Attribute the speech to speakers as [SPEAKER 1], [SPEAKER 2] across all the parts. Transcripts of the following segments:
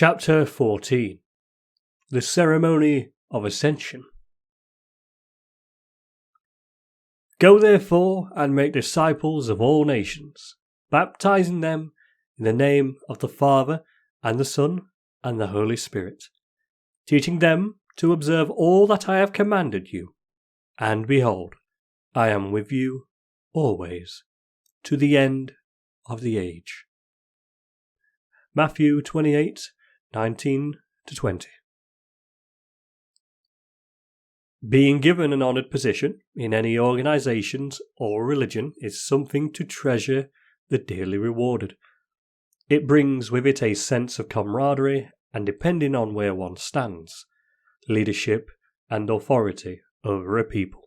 [SPEAKER 1] Chapter 14. The Ceremony of Ascension. Go therefore and make disciples of all nations, baptizing them in the name of the Father and the Son and the Holy Spirit, teaching them to observe all that I have commanded you. And behold, I am with you always, to the end of the age. Matthew 28:19-20. Being given an honoured position in any organisation or religion is something to treasure the dearly rewarded. It brings with it a sense of camaraderie and, depending on where one stands, leadership and authority over a people.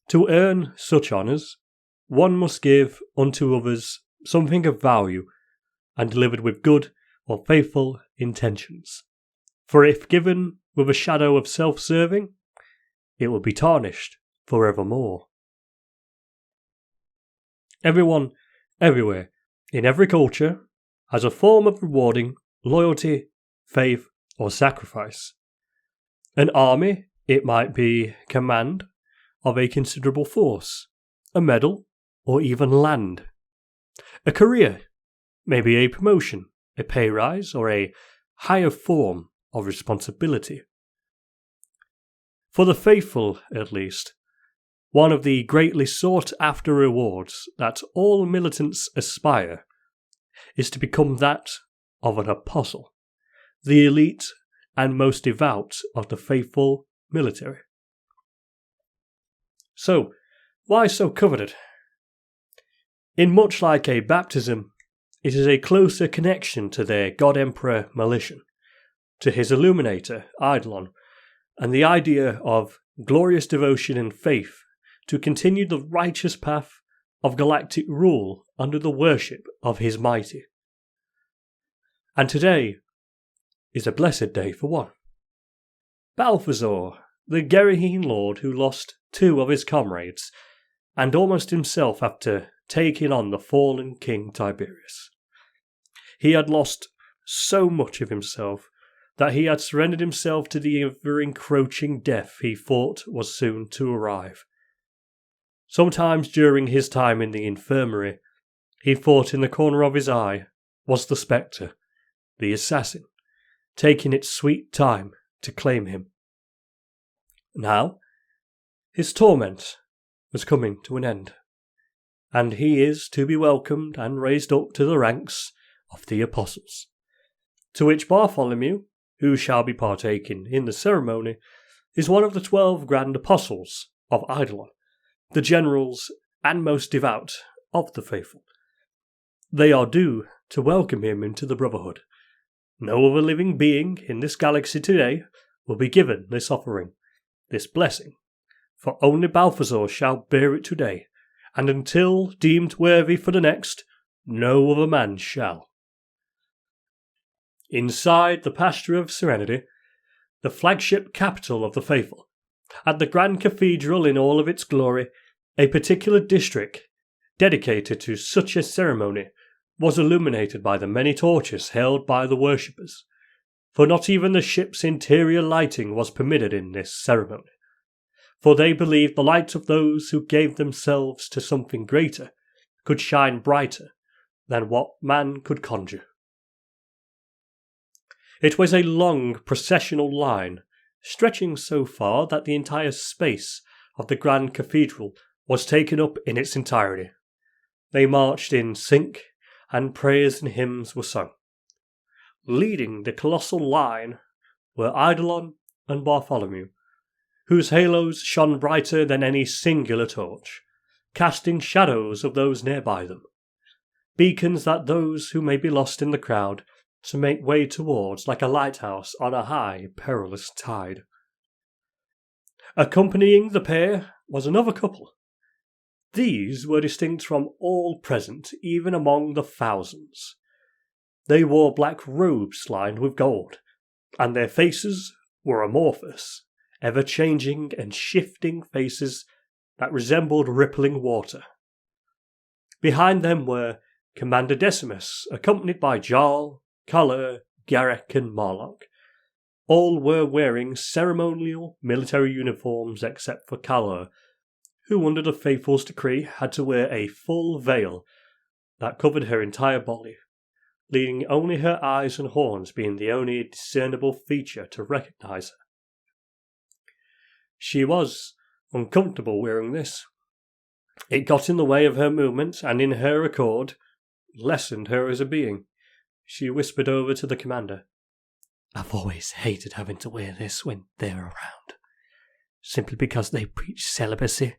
[SPEAKER 1] To earn such honours, one must give unto others something of value and delivered with good or faithful intentions. For if given with a shadow of self-serving, it will be tarnished forevermore. Everyone, everywhere, in every culture, has a form of rewarding loyalty, faith, or sacrifice. An army, it might be command of a considerable force, a medal, or even land. A career, maybe a promotion, a pay rise, or a higher form of responsibility. For the faithful, at least, one of the greatly sought-after rewards that all militants aspire is to become that of an apostle, the elite and most devout of the faithful military. So, why so coveted? In much like a baptism, it is a closer connection to their god-emperor Melitian, to his illuminator Eidolon, and the idea of glorious devotion and faith to continue the righteous path of galactic rule under the worship of his mighty. And today is a blessed day for one. Balthasaur, the Gerahene lord who lost two of his comrades, and almost himself after taking on the fallen King Tiberius. He had lost so much of himself that he had surrendered himself to the ever-encroaching death he thought was soon to arrive. Sometimes during his time in the infirmary, he thought in the corner of his eye was the spectre, the assassin, taking its sweet time to claim him. Now, his torment was coming to an end, and he is to be welcomed and raised up to the ranks of the apostles, to which Bartholomew, who shall be partaking in the ceremony, is one of the 12 grand apostles of Eidolon, the generals and most devout of the faithful. They are due to welcome him into the brotherhood. No other living being in this galaxy today will be given this offering, this blessing, for only Balthasaur shall bear it today, and until deemed worthy for the next, no other man shall. Inside the Pasture of Serenity, the flagship capital of the faithful, at the Grand Cathedral in all of its glory, a particular district dedicated to such a ceremony was illuminated by the many torches held by the worshippers, for not even the ship's interior lighting was permitted in this ceremony, for they believed the light of those who gave themselves to something greater could shine brighter than what man could conjure. It was a long processional line, stretching so far that the entire space of the Grand Cathedral was taken up in its entirety. They marched in sync, and prayers and hymns were sung. Leading the colossal line were Eidolon and Bartholomew, whose halos shone brighter than any singular torch, casting shadows of those nearby them, beacons that those who may be lost in the crowd to make way towards like a lighthouse on a high, perilous tide. Accompanying the pair was another couple. These were distinct from all present, even among the thousands. They wore black robes lined with gold, and their faces were amorphous, ever-changing and shifting faces that resembled rippling water. Behind them were Commander Decimus, accompanied by Jarl, Calla, Garrick and Marlock. All were wearing ceremonial military uniforms except for Calla, who under the faithful's decree had to wear a full veil that covered her entire body, leaving only her eyes and horns being the only discernible feature to recognize her. She was uncomfortable wearing this. It got in the way of her movement, and in her accord, lessened her as a being. She whispered over to the commander. "I've always hated having to wear this when they're around, simply because they preach celibacy.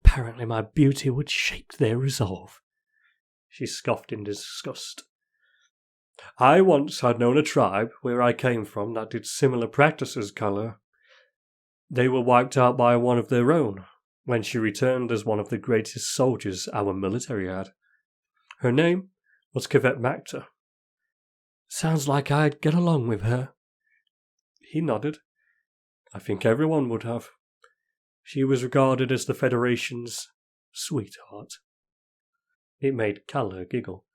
[SPEAKER 1] Apparently my beauty would shake their resolve." She scoffed in disgust. "I once had known a tribe where I came from that did similar practices, Calla. They were wiped out by one of their own when she returned as one of the greatest soldiers our military had. Her name was Coveted Macta." "Sounds like I'd get along with her." He nodded. "I think everyone would have. She was regarded as the Federation's sweetheart." It made Calla giggle.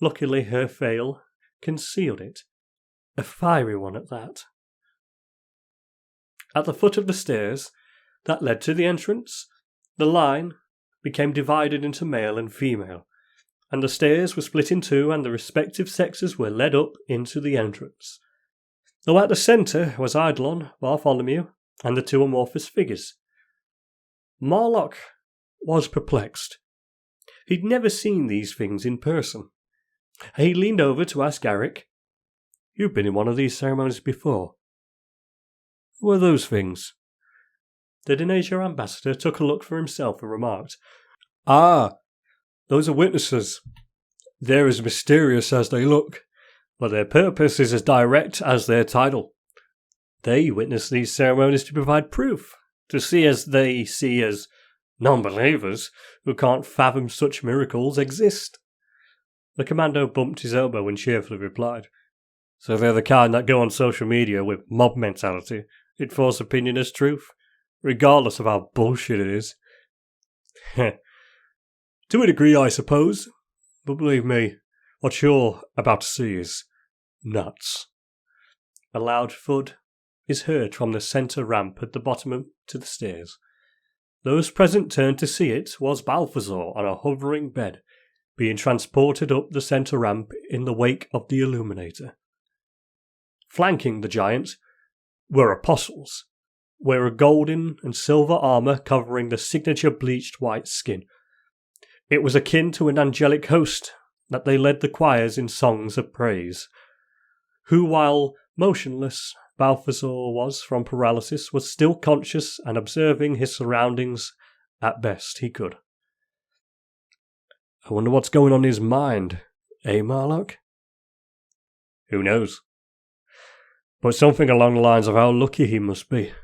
[SPEAKER 1] Luckily her veil concealed it. A fiery one at that. At the foot of the stairs that led to the entrance, the line became divided into male and female, and the stairs were split in two and the respective sexes were led up into the entrance. Though at the centre was Eidolon, Bartholomew, and the two amorphous figures. Marlock was perplexed. He'd never seen these things in person. He leaned over to ask Garrick, "You've been in one of these ceremonies before. What were those things?" The Denasia ambassador took a look for himself and remarked, "Ah, those are witnesses. They're as mysterious as they look, but their purpose is as direct as their title. They witness these ceremonies to provide proof, to see as they see as non-believers who can't fathom such miracles exist." The commando bumped his elbow and cheerfully replied, "So they're the kind that go on social media with mob mentality, enforce opinion as truth, regardless of how bullshit it is." "To a degree, I suppose. But believe me, what you're about to see is nuts." A loud thud is heard from the centre ramp at the bottom to the stairs. Those present turned to see it was Balthasaur on a hovering bed, being transported up the centre ramp in the wake of the Illuminator. Flanking the giant were apostles, wearing golden and silver armour covering the signature bleached white skin. It was akin to an angelic host that they led the choirs in songs of praise, who, while motionless, Balthasaur was from paralysis, was still conscious and observing his surroundings at best he could. "I wonder what's going on in his mind, Marlock?" "Who knows? But something along the lines of how lucky he must be."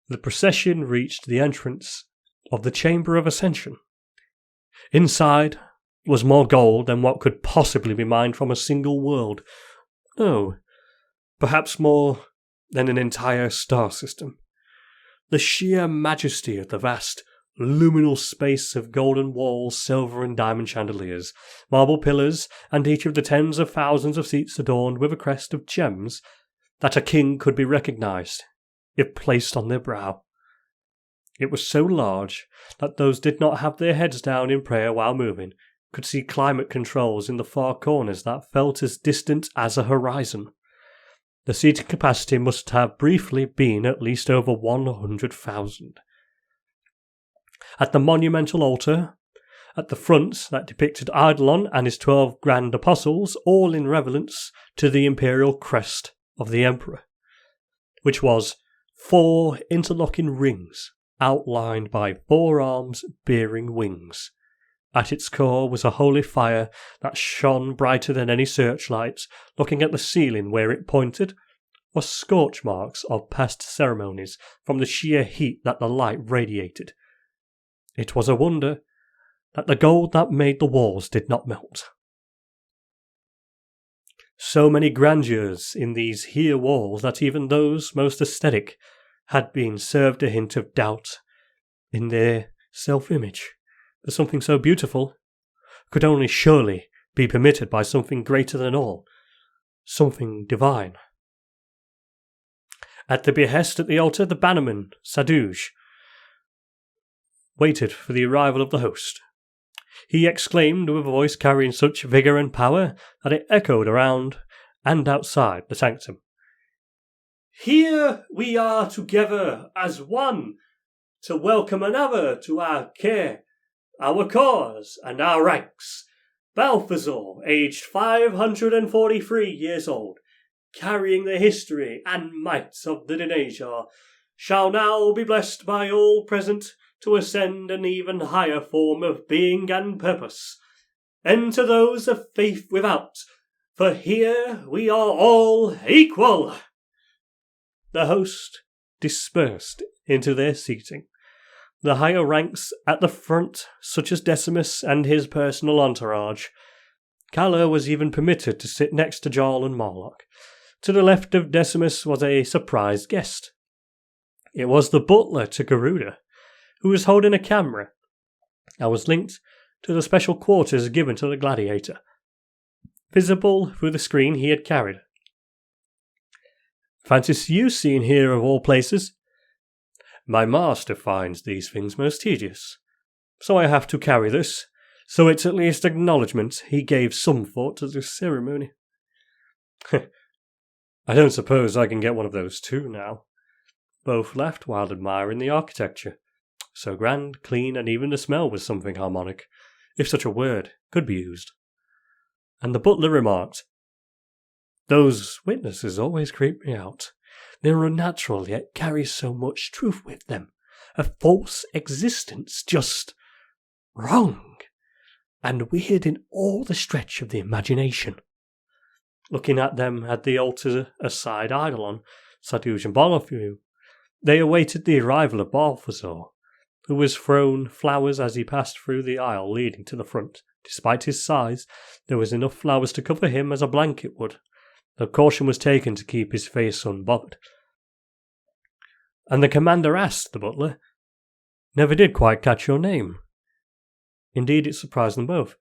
[SPEAKER 1] The procession reached the entrance of the Chamber of Ascension. Inside was more gold than what could possibly be mined from a single world. No, perhaps more than an entire star system. The sheer majesty of the vast, luminal space of golden walls, silver and diamond chandeliers, marble pillars, and each of the tens of thousands of seats adorned with a crest of gems that a king could be recognized if placed on their brow. It was so large that those did not have their heads down in prayer while moving could see climate controls in the far corners that felt as distant as a horizon. The seating capacity must have briefly been at least over 100,000. At the monumental altar, at the front that depicted Eidolon and his 12 grand apostles, all in reverence to the imperial crest of the emperor, which was 4 interlocking rings outlined by 4 arms bearing wings. At its core was a holy fire that shone brighter than any searchlight. Looking at the ceiling where it pointed were scorch marks of past ceremonies from the sheer heat that the light radiated. It was a wonder that the gold that made the walls did not melt. So many grandeurs in these here walls that even those most aesthetic had been served a hint of doubt in their self-image. But something so beautiful could only surely be permitted by something greater than all, something divine. At the behest at the altar, the bannerman, Sadhuj, waited for the arrival of the host. He exclaimed with a voice carrying such vigour and power that it echoed around and outside the sanctum. "Here we are together as one to welcome another to our care, our cause, and our ranks. Balthasaur, aged 543 years old, carrying the history and might of the Denasia, shall now be blessed by all present to ascend an even higher form of being and purpose. Enter those of faith without, for here we are all equal." The host dispersed into their seating. The higher ranks at the front, such as Decimus and his personal entourage. Calla was even permitted to sit next to Jarl and Marlock. To the left of Decimus was a surprised guest. It was the butler to Garuda, who was holding a camera and was linked to the special quarters given to the gladiator, visible through the screen he had carried. "Fancy you seen here of all places. My master finds these things most tedious, so I have to carry this, so it's at least acknowledgement he gave some thought to this ceremony." "I don't suppose I can get one of those too now." Both laughed while admiring the architecture. So grand, clean, and even the smell was something harmonic, if such a word could be used. And the butler remarked, "Those witnesses always creep me out. They're unnatural, yet carry so much truth with them. A false existence, just wrong, and weird in all the stretch of the imagination." Looking at them at the altar aside Eidolon, Sadhuj and Bartholomew, they awaited the arrival of Balthasaur, who was thrown flowers as he passed through the aisle leading to the front. Despite his size, there was enough flowers to cover him as a blanket would, though caution was taken to keep his face unbothered. And the commander asked the butler, "Never did quite catch your name." Indeed, it surprised them both.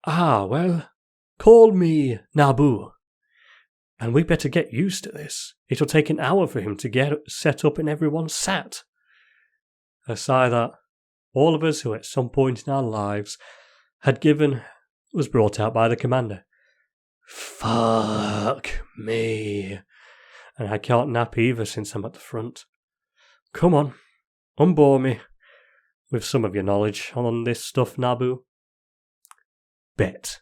[SPEAKER 1] "Ah, well, call me Nabu. And we better get used to this. It'll take an hour for him to get set up and everyone sat." A sigh that all of us who at some point in our lives had given was brought out by the commander. "Fuck me. And I can't nap either since I'm at the front. Come on, unbore me with some of your knowledge on this stuff, Nabu." "Bet.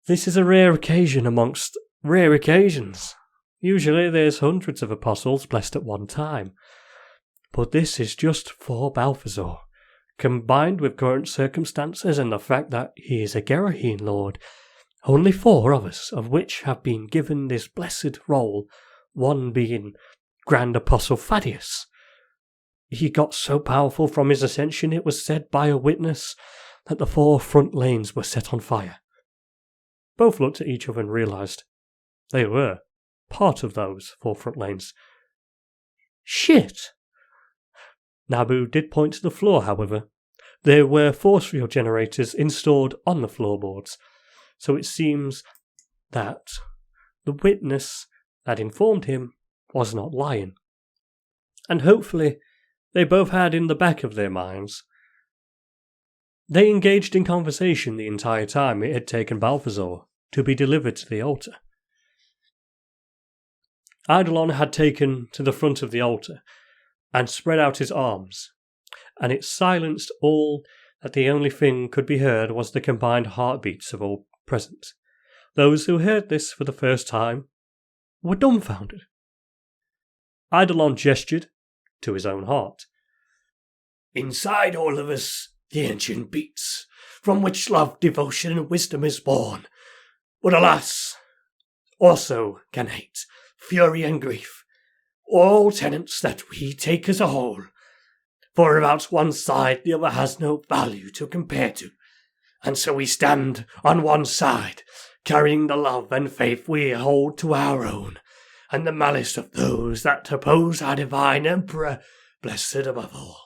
[SPEAKER 1] This is a rare occasion amongst rare occasions. Usually there's hundreds of apostles blessed at one time. But this is just for Balthasaur, combined with current circumstances and the fact that he is a Gerahene lord. Only 4 of us, of which have been given this blessed role, one being Grand Apostle Thaddeus. He got so powerful from his ascension, it was said by a witness, that the 4 front lanes were set on fire." Both looked at each other and realised they were part of those 4 front lanes. "Shit!" Nabu did point to the floor, however. There were force field generators installed on the floorboards, so it seems that the witness that informed him was not lying. And hopefully they both had in the back of their minds. They engaged in conversation the entire time it had taken Balthasaur to be delivered to the altar. Eidolon had taken to the front of the altar and spread out his arms, and it silenced all that the only thing could be heard was the combined heartbeats of all present. Those who heard this for the first time were dumbfounded. Eidolon gestured to his own heart. "Inside all of us, the ancient beats, from which love, devotion, and wisdom is born. But alas, also can hate, fury, and grief, all tenets that we take as a whole. For without one side, the other has no value to compare to, and so we stand on one side, carrying the love and faith we hold to our own, and the malice of those that oppose our divine emperor, blessed above all."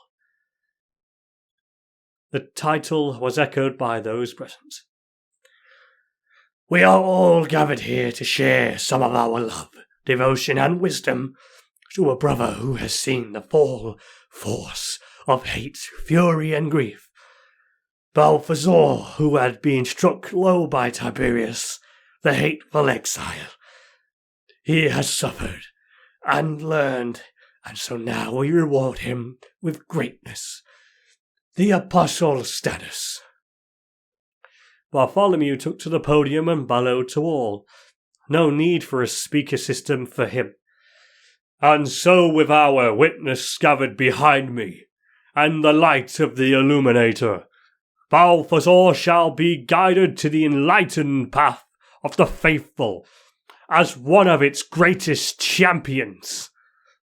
[SPEAKER 1] The title was echoed by those present. We are all gathered here to share some of our love, devotion, and wisdom to a brother who has seen the full force of hate, fury, and grief. Balthasaur, who had been struck low by Tiberius, the hateful exile. He has suffered and learned, and so now we reward him with greatness, the apostle status. Bartholomew took to the podium and bellowed to all. No need for a speaker system for him. And so with our witness gathered behind me, and the light of the illuminator, Balthasaur shall be guided to the enlightened path of the faithful, as one of its greatest champions.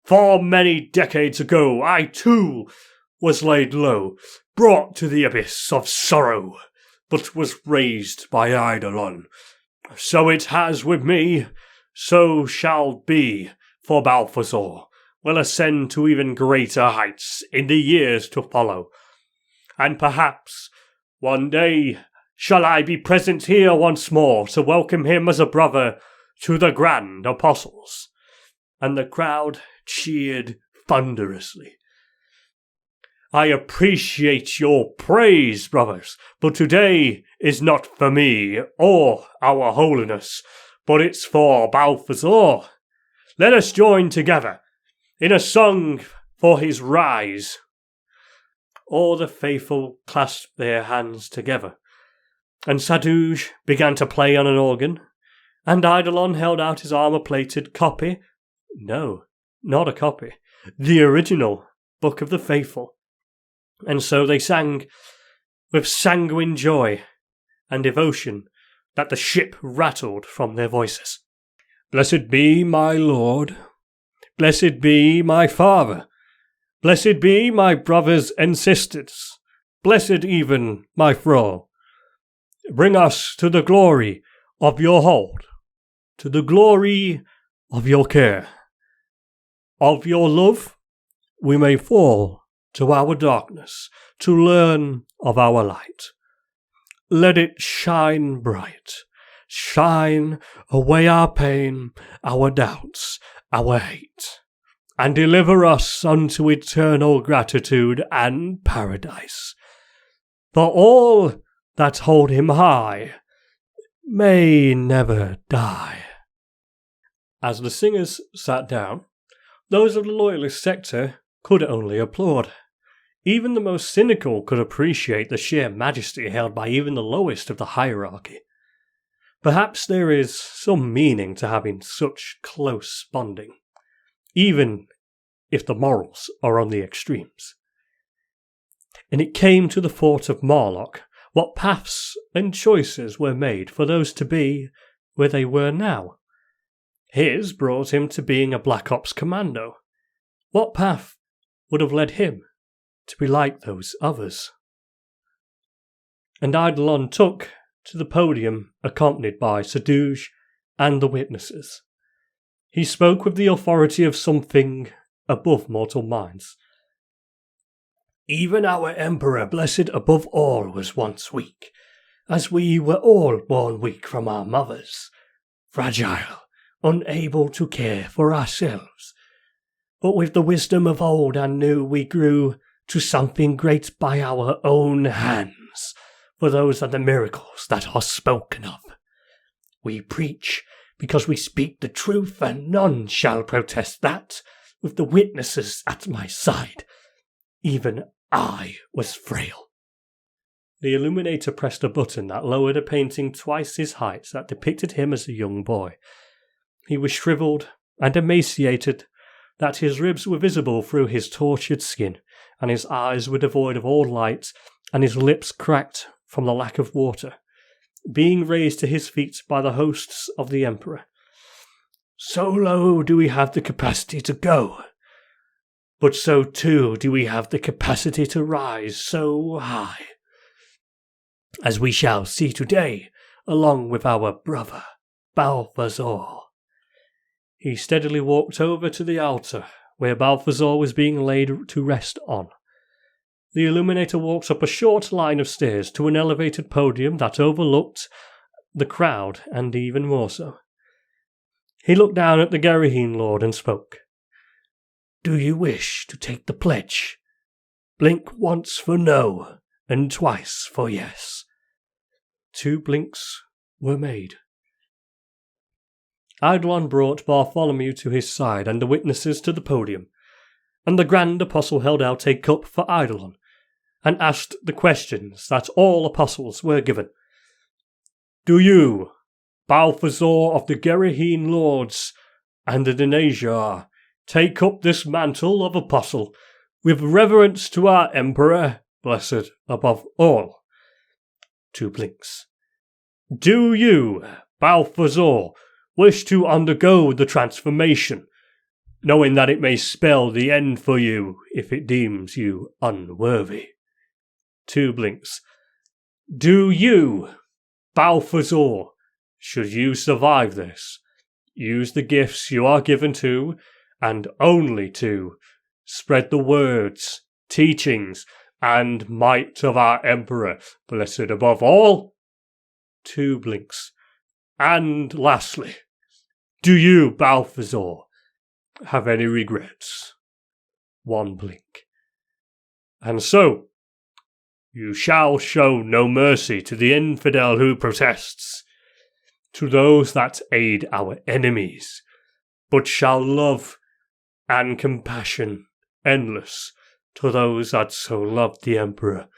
[SPEAKER 1] For many decades ago, I too was laid low, brought to the abyss of sorrow, but was raised by Eidolon. So it has with me, so shall be for Balthasaur, will ascend to even greater heights in the years to follow. And perhaps one day shall I be present here once more to welcome him as a brother to the grand apostles. And the crowd cheered thunderously. I appreciate your praise, brothers, but today is not for me or our holiness, but it's for Balthasaur. Let us join together in a song for his rise. All the faithful clasped their hands together, and Sadhuj began to play on an organ, and Eidolon held out his armour-plated copy. No, not a copy. The original Book of the Faithful. And so they sang with sanguine joy and devotion that the ship rattled from their voices. Blessed be my Lord. Blessed be my Father. Blessed be my brothers and sisters. Blessed even my thrall. Bring us to the glory of your hold, to the glory of your care. Of your love we may fall to our darkness, to learn of our light. Let it shine bright, shine away our pain, our doubts, our hate, and deliver us unto eternal gratitude and paradise. For all that hold him high may never die. As the singers sat down, those of the loyalist sector could only applaud. Even the most cynical could appreciate the sheer majesty held by even the lowest of the hierarchy. Perhaps there is some meaning to having such close bonding, even if the morals are on the extremes. And it came to the thought of Marlock what paths and choices were made for those to be where they were now. His brought him to being a Black Ops commando. What path would have led him to be like those others? And Eidolon took to the podium accompanied by Sadhuj and the witnesses. He spoke with the authority of something above mortal minds. Even our emperor, blessed above all, was once weak, as we were all born weak from our mothers, fragile, unable to care for ourselves. But with the wisdom of old and new we grew to something great by our own hands, for those are the miracles that are spoken of. We preach because we speak the truth, and none shall protest that, with the witnesses at my side. Even I was frail. The illuminator pressed a button that lowered a painting twice his height that depicted him as a young boy. He was shriveled and emaciated, that his ribs were visible through his tortured skin, and his eyes were devoid of all light, and his lips cracked from the lack of water, being raised to his feet by the hosts of the Emperor. So low do we have the capacity to go, but so too do we have the capacity to rise so high, as we shall see today, along with our brother Balthasaur. He steadily walked over to the altar, where Balthasaur was being laid to rest on. The illuminator walked up a short line of stairs to an elevated podium that overlooked the crowd, and even more so. He looked down at the Garuda Lord and spoke. "Do you wish to take the pledge? Blink once for no, and twice for yes." 2 blinks were made. Eidolon brought Bartholomew to his side and the witnesses to the podium, and the Grand Apostle held out a cup for Eidolon, and asked the questions that all apostles were given. "Do you, Balthasaur of the Gerahene Lords and the Denasia, take up this mantle of apostle with reverence to our Emperor, blessed above all?" 2 blinks. "Do you, Balthasaur, wish to undergo the transformation, knowing that it may spell the end for you if it deems you unworthy?" 2 blinks. "Do you, Balthasaur, should you survive this, use the gifts you are given to, and only to, spread the words, teachings, and might of our Emperor, blessed above all?" 2 blinks. "And lastly, do you, Balthasaur, have any regrets?" 1 blink. "And so, you shall show no mercy to the infidel who protests, to those that aid our enemies, but shall love and compassion endless to those that so love the Emperor,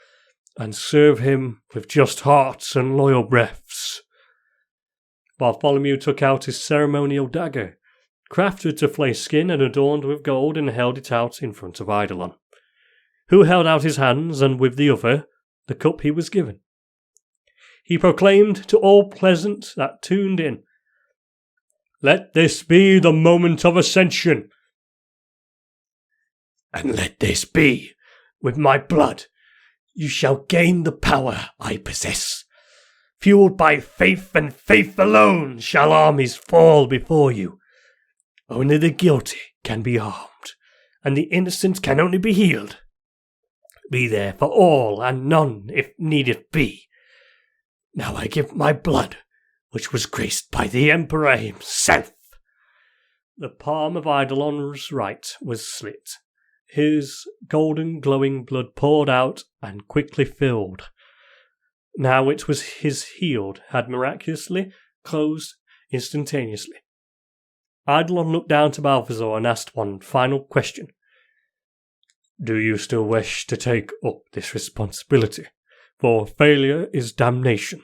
[SPEAKER 1] and serve him with just hearts and loyal breaths." Bartholomew took out his ceremonial dagger, crafted to flay skin and adorned with gold, and held it out in front of Eidolon, who held out his hands, and with the other, the cup he was given. He proclaimed to all present that tuned in, "Let this be the moment of ascension, and let this be, with my blood, you shall gain the power I possess. Fueled by faith and faith alone shall armies fall before you. Only the guilty can be harmed, and the innocent can only be healed. Be there for all and none if needed be. Now I give my blood, which was graced by the Emperor himself." The palm of Eidolon's right was slit. His golden glowing blood poured out and quickly filled. Now it was his healed had miraculously closed instantaneously. Eidolon looked down to Balthasaur and asked one final question. "Do you still wish to take up this responsibility? For failure is damnation.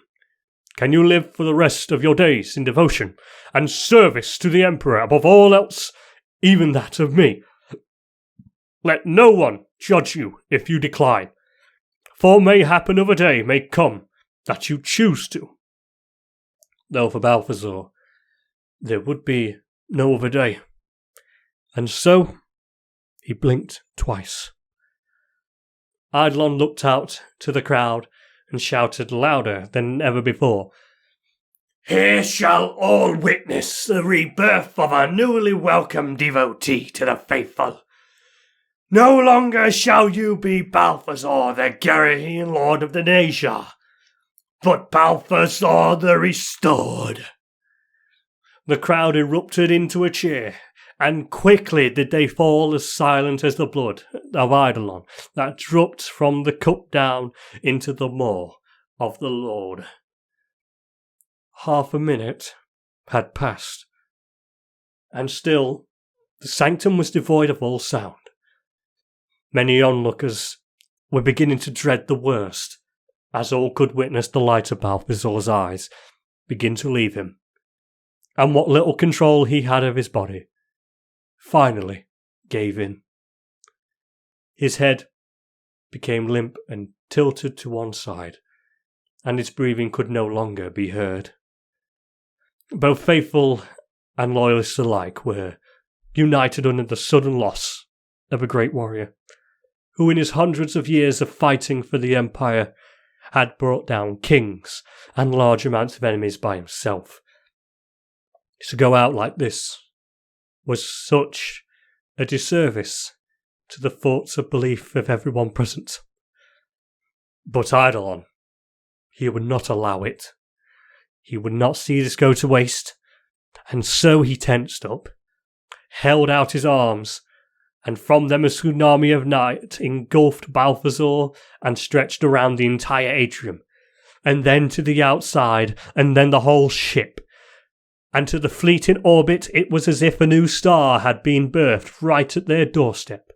[SPEAKER 1] Can you live for the rest of your days in devotion and service to the Emperor above all else, even that of me? Let no one judge you if you decline, for mayhap another day may come that you choose to." Though for Balthasaur, there would be no other day. And so, he blinked twice. Eidolon looked out to the crowd and shouted louder than ever before, "Here shall all witness the rebirth of a newly welcomed devotee to the faithful. No longer shall you be Balthasaur, the Gerahene Lord of the Denasia, but Balthasaur the Restored." The crowd erupted into a cheer, and quickly did they fall as silent as the blood of Eidolon that dropped from the cup down into the maw of the Lord. 1/2 minute had passed, and still the sanctum was devoid of all sound. Many onlookers were beginning to dread the worst, as all could witness the light of Balthasaur's eyes begin to leave him, and what little control he had of his body finally gave in. His head became limp and tilted to one side, and his breathing could no longer be heard. Both faithful and loyalists alike were united under the sudden loss of a great warrior, who in his hundreds of years of fighting for the Empire had brought down kings and large amounts of enemies by himself. To go out like this was such a disservice to the thoughts of belief of everyone present. But Eidolon, he would not allow it. He would not see this go to waste, and so he tensed up, held out his arms, and from them a tsunami of night engulfed Balthasaur and stretched around the entire atrium, and then to the outside, and then the whole ship. And to the fleet in orbit it was as if a new star had been birthed right at their doorstep.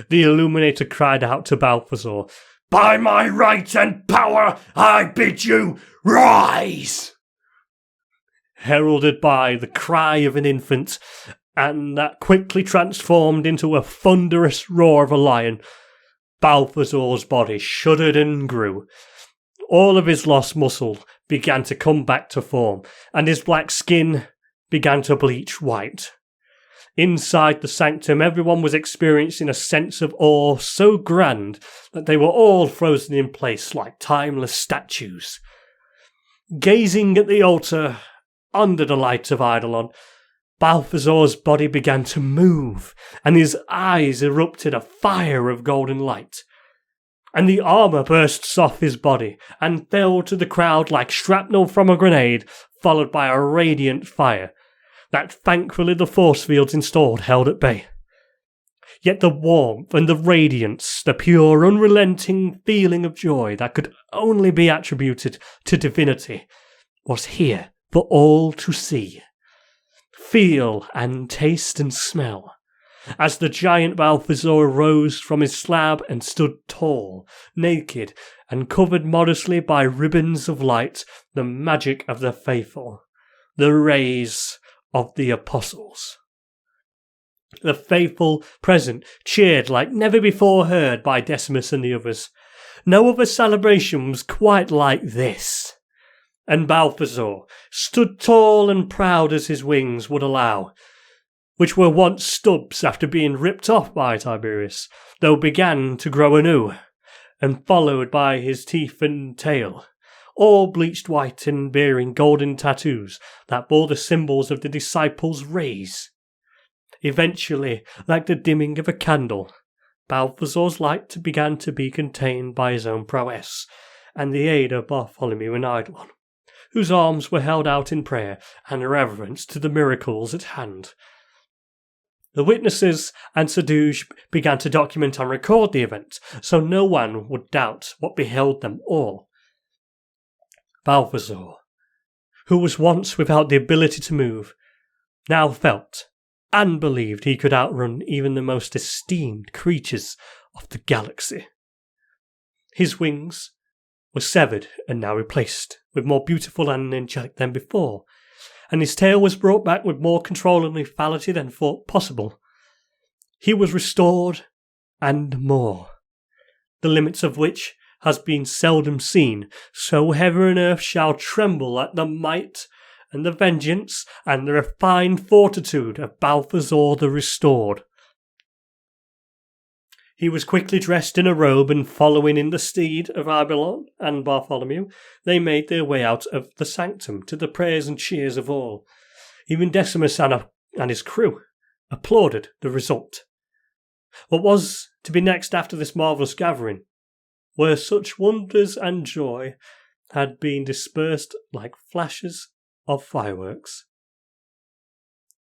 [SPEAKER 1] The Illuminator cried out to Balthasaur, "By my right and power I bid you rise!" Heralded by the cry of an infant, and that quickly transformed into a thunderous roar of a lion, Balthasaur's body shuddered and grew. All of his lost muscle began to come back to form, and his black skin began to bleach white. Inside the sanctum, everyone was experiencing a sense of awe so grand that they were all frozen in place like timeless statues. Gazing at the altar, under the light of Eidolon, Balthasaur's body began to move, and his eyes erupted a fire of golden light. And the armour burst off his body and fell to the crowd like shrapnel from a grenade, followed by a radiant fire that thankfully the force fields installed held at bay. Yet the warmth and the radiance, the pure, unrelenting feeling of joy that could only be attributed to divinity, was here for all to see, feel and taste and smell, as the giant Balthasaur rose from his slab and stood tall, naked, and covered modestly by ribbons of light, the magic of the faithful, the rays of the apostles. The faithful present cheered like never before heard by Decimus and the others. No other celebration was quite like this. And Balthasaur stood tall and proud as his wings would allow, which were once stubs after being ripped off by Tiberius, though began to grow anew, and followed by his teeth and tail, all bleached white and bearing golden tattoos that bore the symbols of the disciples' rays. Eventually, like the dimming of a candle, Balthasaur's light began to be contained by his own prowess, and the aid of Bartholomew and Eidolon, whose arms were held out in prayer and reverence to the miracles at hand. The witnesses and Sadduge began to document and record the event, so no one would doubt what beheld them all. Balthasaur, who was once without the ability to move, now felt and believed he could outrun even the most esteemed creatures of the galaxy. His wings were severed and now replaced with more beautiful and angelic than before, and his tail was brought back with more control and lethality than thought possible. He was restored and more, the limits of which has been seldom seen, so heaven and earth shall tremble at the might and the vengeance and the refined fortitude of Balthasaur the Restored. He was quickly dressed in a robe, and following in the steed of Eidolon and Bartholomew, they made their way out of the sanctum to the prayers and cheers of all. Even Decimus and his crew applauded the result. What was to be next after this marvellous gathering, where such wonders and joy had been dispersed like flashes of fireworks?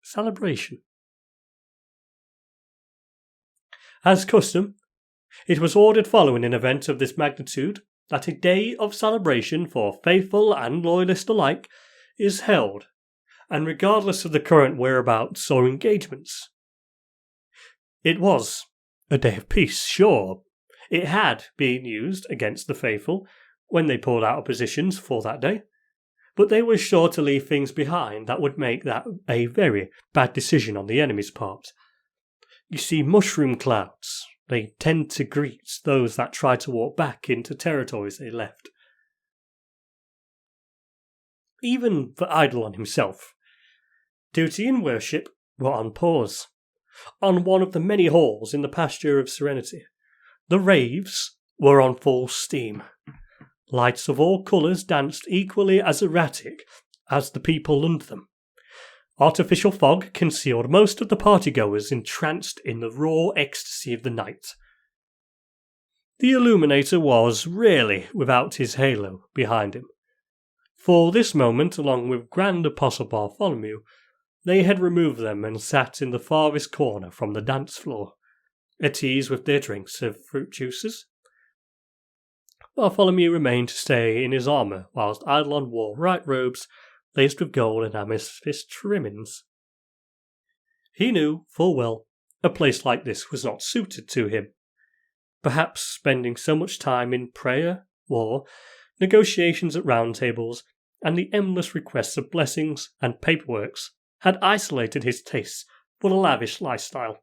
[SPEAKER 1] Celebration. As custom, it was ordered following an event of this magnitude that a day of celebration for faithful and loyalist alike is held, and regardless of the current whereabouts or engagements. It was a day of peace, sure. It had been used against the faithful when they pulled out of positions for that day, but they were sure to leave things behind that would make that a very bad decision on the enemy's part. You see, mushroom clouds, they tend to greet those that try to walk back into territories they left. Even for Eidolon himself, duty and worship were on pause. On one of the many halls in the pasture of serenity, the raves were on full steam. Lights of all colours danced equally as erratic as the people under them. Artificial fog concealed most of the partygoers entranced in the raw ecstasy of the night. The Illuminator was rarely without his halo behind him. For this moment, along with Grand Apostle Bartholomew, they had removed them and sat in the farthest corner from the dance floor, at ease with their drinks of fruit juices. Bartholomew remained to stay in his armour, whilst Eidolon wore white robes laced with gold and amethyst trimmings. He knew full well a place like this was not suited to him. Perhaps spending so much time in prayer, war, negotiations at round tables, and the endless requests of blessings and paperworks had isolated his tastes for the lavish lifestyle.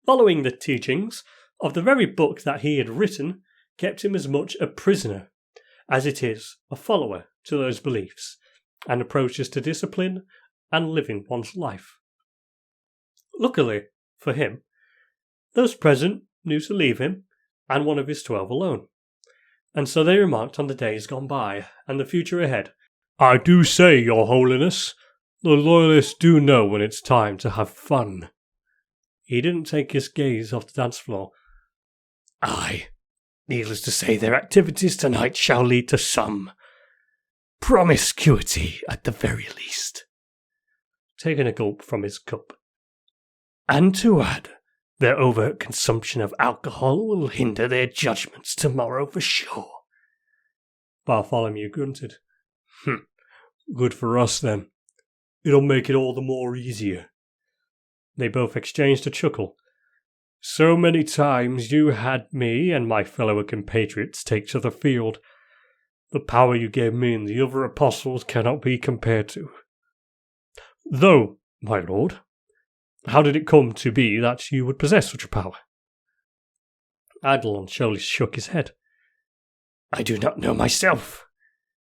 [SPEAKER 1] Following the teachings of the very book that he had written kept him as much a prisoner as it is a follower to those beliefs and approaches to discipline and living one's life. Luckily for him, those present knew to leave him and one of his 12 alone, and so they remarked on the days gone by and the future ahead. "I do say, Your Holiness, the loyalists do know when it's time to have fun." He didn't take his gaze off the dance floor. "Aye, needless to say, their activities tonight shall lead to some promiscuity at the very least," taking a gulp from his cup. "And to add, their overt consumption of alcohol will hinder their judgments tomorrow for sure." Bartholomew grunted. "Good for us, then. It'll make it all the more easier." They both exchanged a chuckle. "So many times you had me and my fellow compatriots take to the field. The power you gave me and the other apostles cannot be compared to. Though, my lord, how did it come to be that you would possess such a power?" Eidolon slowly shook his head. "I do not know myself.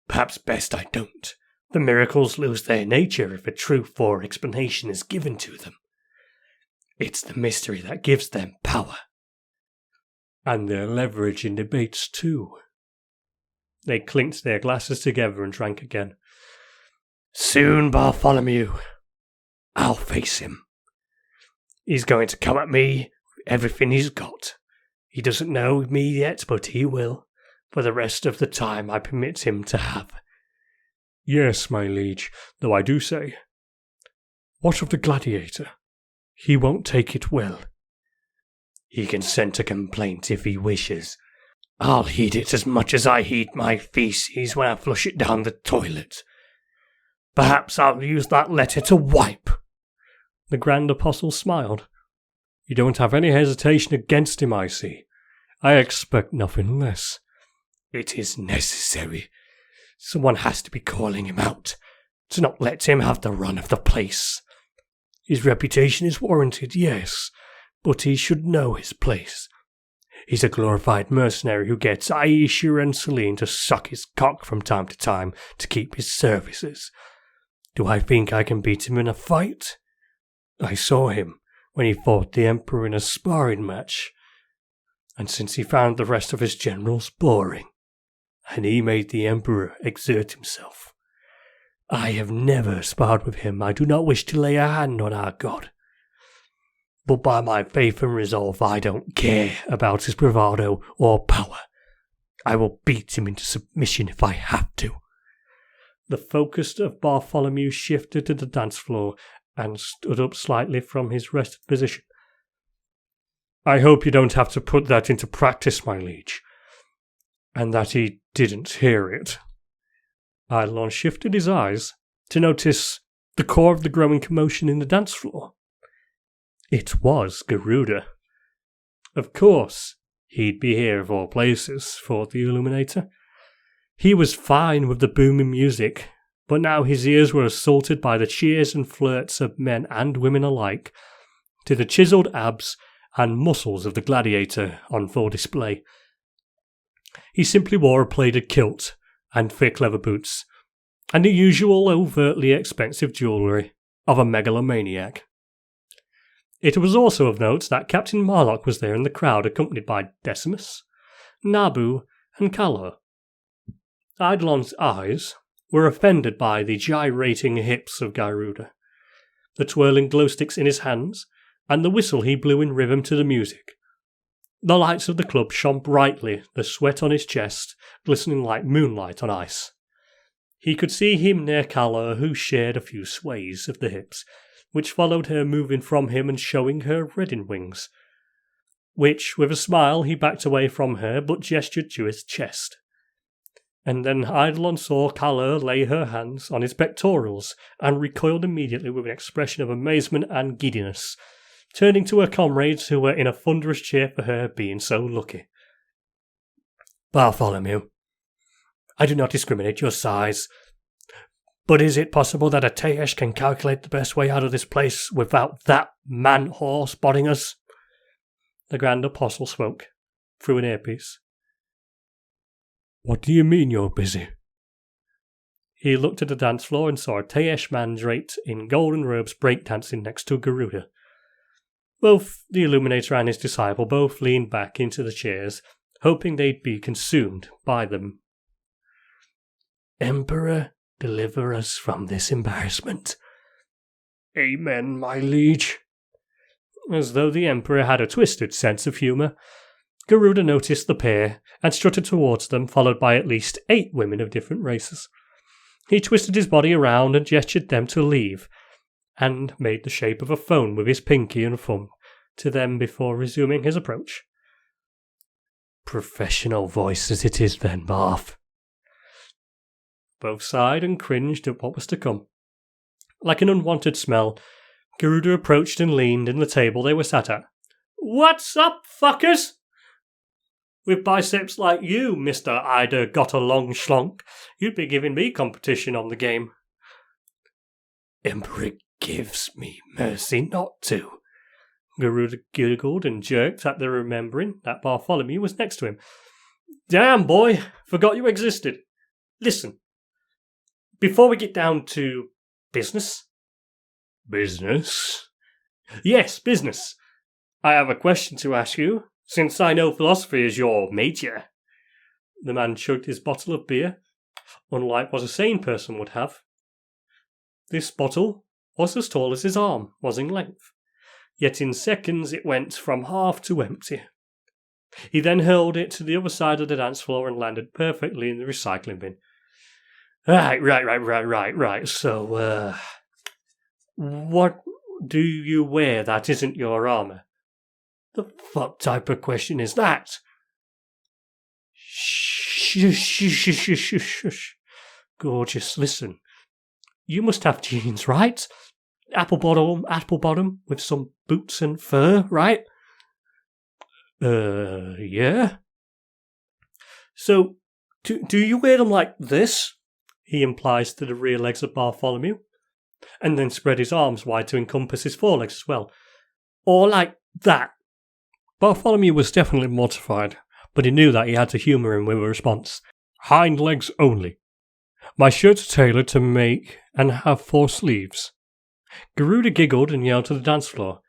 [SPEAKER 1] Perhaps best I don't. The miracles lose their nature if a truth or explanation is given to them. It's the mystery that gives them power. And their leverage in debates too." They clinked their glasses together and drank again. "Soon, Bartholomew, I'll face him. He's going to come at me with everything he's got. He doesn't know me yet, but he will, for the rest of the time I permit him to have." "Yes, my liege, though I do say, what of the gladiator? He won't take it well." "He can send a complaint if he wishes. I'll heed it as much as I heed my feces when I flush it down the toilet. Perhaps I'll use that letter to wipe." The Grand Apostle smiled. "You don't have any hesitation against him, I see. I expect nothing less." "It is necessary. Someone has to be calling him out, to not let him have the run of the place. His reputation is warranted, yes, but he should know his place. He's a glorified mercenary who gets Aisha and Celine to suck his cock from time to time to keep his services. Do I think I can beat him in a fight? I saw him when he fought the Emperor in a sparring match, and since he found the rest of his generals boring, and he made the Emperor exert himself, I have never sparred with him. I do not wish to lay a hand on our God. But by my faith and resolve, I don't care about his bravado or power. I will beat him into submission if I have to." The focus of Bartholomew shifted to the dance floor and stood up slightly from his rested position. "I hope you don't have to put that into practice, my liege." And that he didn't hear it. Eidolon shifted his eyes to notice the core of the growing commotion in the dance floor. It was Garuda. Of course, he'd be here of all places, thought the Illuminator. He was fine with the booming music, but now his ears were assaulted by the cheers and flirts of men and women alike, to the chiselled abs and muscles of the gladiator on full display. He simply wore a plaided kilt and thick leather boots, and the usual overtly expensive jewellery of a megalomaniac. It was also of note that Captain Marlock was there in the crowd, accompanied by Decimus, Nabu, and Calor. Eidolon's eyes were offended by the gyrating hips of Garuda, the twirling glow sticks in his hands, and the whistle he blew in rhythm to the music. The lights of the club shone brightly, the sweat on his chest glistening like moonlight on ice. He could see him near Calla, who shared a few sways of the hips, which followed her moving from him and showing her reddened wings, which, with a smile, he backed away from her but gestured to his chest. And then Eidolon saw Calla lay her hands on his pectorals and recoiled immediately with an expression of amazement and giddiness, turning to her comrades who were in a thunderous cheer for her being so lucky. Bartholomew, I do not discriminate your size, but is it possible that a Teesh can calculate the best way out of this place without that man-whore spotting us? The Grand Apostle spoke through an earpiece. What do you mean you're busy? He looked at the dance floor and saw a Teesh man draped in golden robes breakdancing next to Garuda. Both the Illuminator and his disciple both leaned back into the chairs, hoping they'd be consumed by them. Emperor, deliver us from this embarrassment. Amen, my liege. As though the Emperor had a twisted sense of humour, Garuda noticed the pair and strutted towards them, followed by at least 8 women of different races. He twisted his body around and gestured them to leave, and made the shape of a phone with his pinky and thumb to them before resuming his approach. Professional voice as it is then, Barth. Both sighed and cringed at what was to come. Like an unwanted smell, Garuda approached and leaned in the table they were sat at. What's up, fuckers? With biceps like you, Mr. Ida got-along schlonk, you'd be giving me competition on the game. Emperor gives me mercy not to. Garuda giggled and jerked at the remembering that Bartholomew was next to him. Damn, boy, forgot you existed. Listen, before we get down to business... Business? Yes, business. I have a question to ask you, since I know philosophy is your major. The man chugged his bottle of beer, unlike what a sane person would have. This bottle was as tall as his arm was in length, yet in seconds it went from half to empty. He then hurled it to the other side of the dance floor and landed perfectly in the recycling bin. Right. So, what do you wear that isn't your armour? The fuck type of question is that? Shh. Gorgeous, listen. You must have jeans, right? Apple bottom with some boots and fur, right? Yeah. So, do you wear them like this? He implies to the rear legs of Bartholomew, and then spread his arms wide to encompass his forelegs as well. Or like that. Bartholomew was definitely mortified, but he knew that he had to humour him with a response. Hind legs only. My shirts are tailored to make and have 4 sleeves. Garuda giggled and yelled to the dance floor.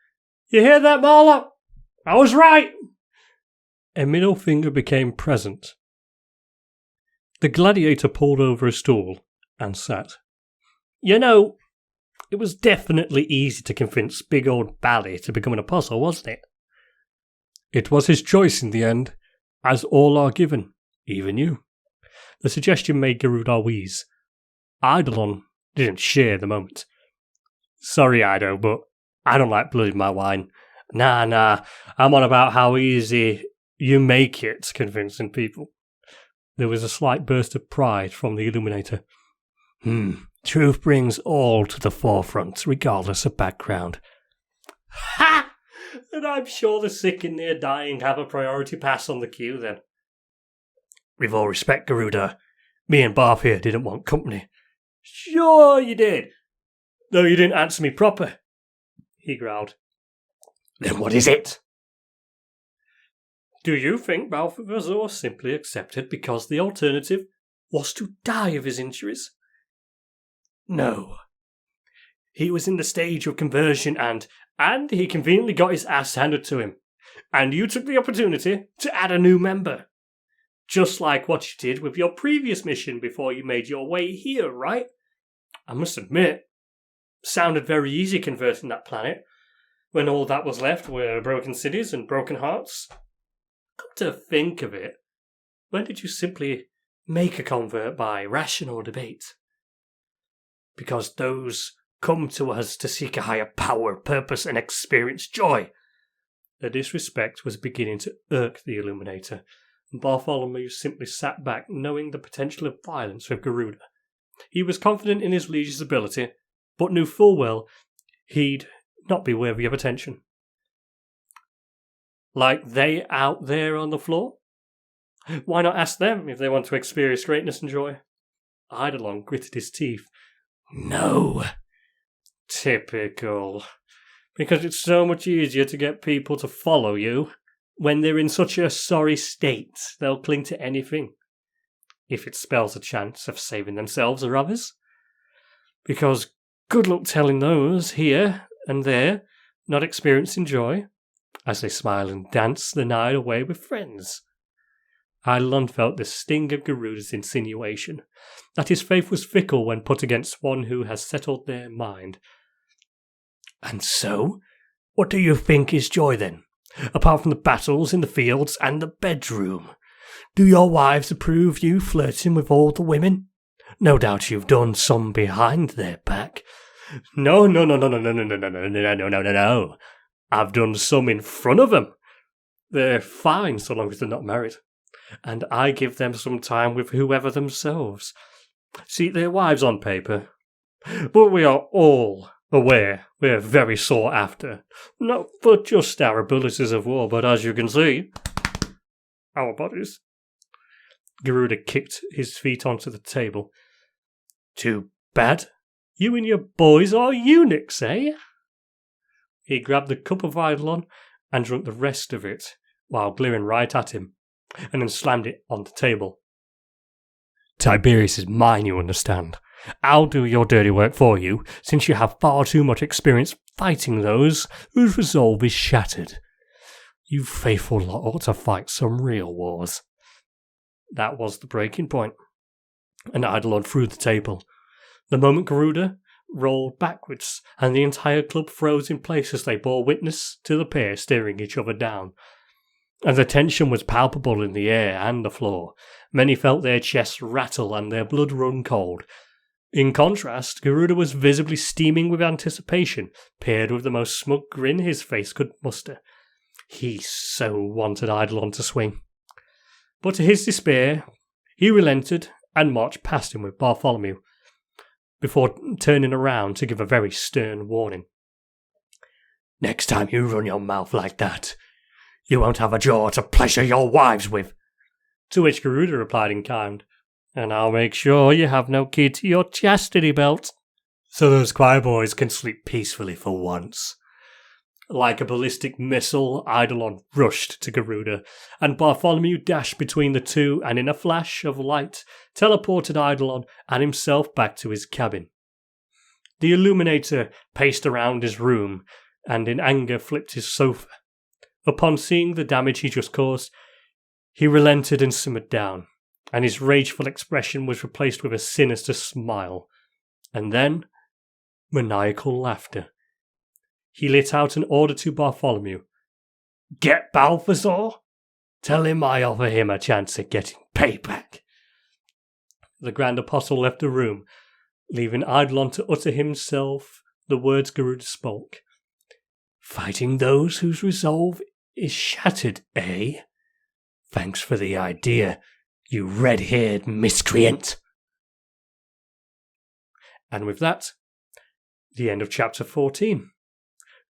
[SPEAKER 1] You hear that, Marla? I was right! A middle finger became present. The gladiator pulled over a stool and sat. You know, it was definitely easy to convince big old Bally to become an apostle, wasn't it? It was his choice in the end, as all are given, even you. The suggestion made Garuda wheeze. Eidolon didn't share the moment. Sorry, Ido, but I don't like blood in my wine. Nah, I'm on about how easy you make it convincing people. There was a slight burst of pride from the Illuminator. Truth brings all to the forefront, regardless of background. Ha! And I'm sure the sick and near dying have a priority pass on the queue then. With all respect, Garuda, me and Barth here didn't want company. Sure you did. Though you didn't answer me proper, he growled. Then what is it? Do you think Balthasaur simply accepted because the alternative was to die of his injuries? No. He was in the stage of conversion and he conveniently got his ass handed to him. And you took the opportunity to add a new member. Just like what you did with your previous mission before you made your way here, right? I must admit, sounded very easy converting that planet, when all that was left were broken cities and broken hearts. Come to think of it, when did you simply make a convert by rational debate? Because those come to us to seek a higher power, purpose, and experience joy. The disrespect was beginning to irk the Illuminator, and Bartholomew simply sat back, knowing the potential of violence with Garuda. He was confident in his liege's ability, but knew full well he'd not be worthy of attention. Like they out there on the floor? Why not ask them if they want to experience greatness and joy? Eidolon gritted his teeth. No. Typical. Because it's so much easier to get people to follow you. When they're in such a sorry state, they'll cling to anything. If it spells a chance of saving themselves or others. Because good luck telling those here and there not experiencing joy, as they smile and dance the night away with friends. Eidolon felt the sting of Garuda's insinuation, that his faith was fickle when put against one who has settled their mind. And so, what do you think is joy then, apart from the battles in the fields and the bedroom? Do your wives approve you flirting with all the women? No doubt you've done some behind their back. No. I've done some in front of them. They're fine so long as they're not married. And I give them some time with whoever themselves. See, they're wives on paper. But we are all aware we're very sought after. Not for just our abilities of war, but as you can see, our bodies. Garuda kicked his feet onto the table. Too bad. You and your boys are eunuchs, eh? He grabbed the cup of Eidolon and drank the rest of it, while glaring right at him, and then slammed it on the table. Tiberius is mine, you understand. I'll do your dirty work for you, since you have far too much experience fighting those whose resolve is shattered. You faithful lot ought to fight some real wars. That was the breaking point, and Eidolon threw the table. The moment Garuda rolled backwards, and the entire club froze in place as they bore witness to the pair staring each other down. And the tension was palpable in the air and the floor. Many felt their chests rattle and their blood run cold. In contrast, Garuda was visibly steaming with anticipation, paired with the most smug grin his face could muster. He so wanted Eidolon to swing. But to his despair, he relented and marched past him with Bartholomew, before turning around to give a very stern warning. Next time you run your mouth like that, you won't have a jaw to pleasure your wives with. To which Garuda replied in kind, and I'll make sure you have no key to your chastity belt, so those choir boys can sleep peacefully for once. Like a ballistic missile, Eidolon rushed to Garuda, and Bartholomew dashed between the two and in a flash of light teleported Eidolon and himself back to his cabin. The Illuminator paced around his room and in anger flipped his sofa. Upon seeing the damage he just caused, he relented and simmered down, and his rageful expression was replaced with a sinister smile, and then maniacal laughter. He lit out an order to Bartholomew. Get Balthasaur? Tell him I offer him a chance at getting payback. The Grand Apostle left the room, leaving Eidolon to utter himself the words Garuda spoke. Fighting those whose resolve is shattered, eh? Thanks for the idea, you red-haired miscreant. And with that, the end of chapter 14.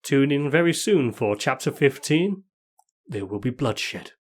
[SPEAKER 1] Tune in very soon for chapter 15. There will be bloodshed.